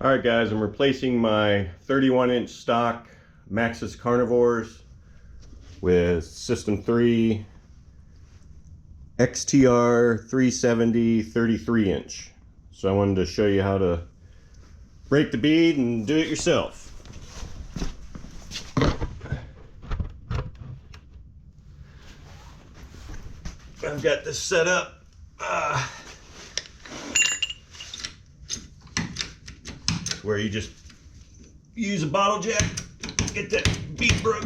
Alright guys, I'm replacing my 31-inch stock Maxxis Carnivores with System 3 XTR 370 33-inch. So I wanted to show you how to break the bead and do it yourself. I've got this set up. Where you just use a bottle jack, get that bead broke.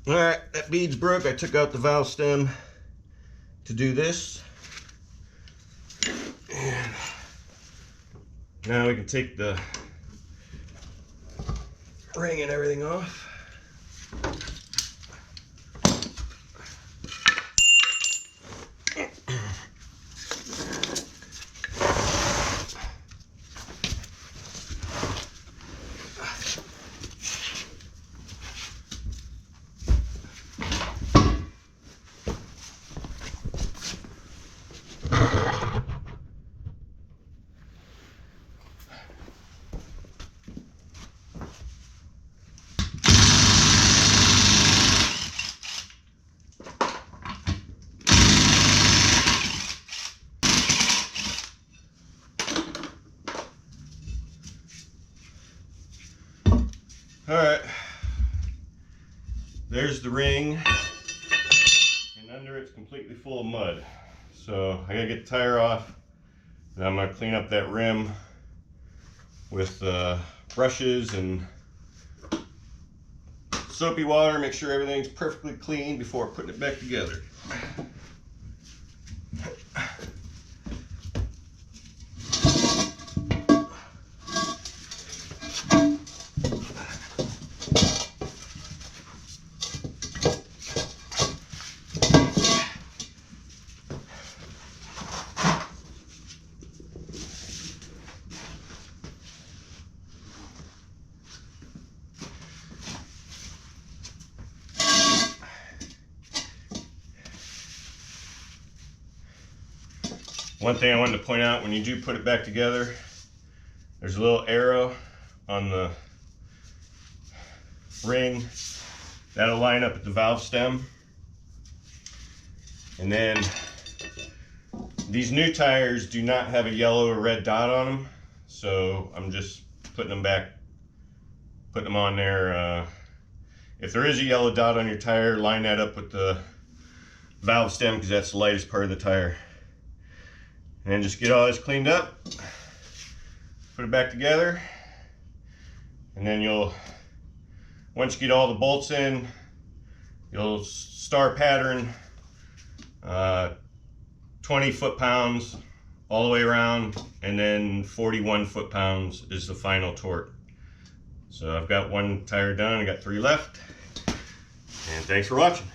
Alright, that bead's broke. I took out the valve stem to do this. And now we can take the ring and everything off. Alright, there's the ring, and under it's completely full of mud. So I gotta get the tire off, and I'm gonna clean up that rim with brushes and soapy water, make sure everything's perfectly clean before putting it back together. One thing I wanted to point out, when you do put it back together, there's a little arrow on the ring that'll line up at the valve stem. And then these new tires do not have a yellow or red dot on them, so I'm just putting them back, putting them on there. If there is a yellow dot on your tire, line that up with the valve stem, because that's the lightest part of the tire. And then just get all this cleaned up, put it back together, and then once you get all the bolts in, you'll star pattern 20 foot-pounds all the way around, and then 41 foot-pounds is the final torque. So I've got one tire done, I got 3 left, and thanks for watching.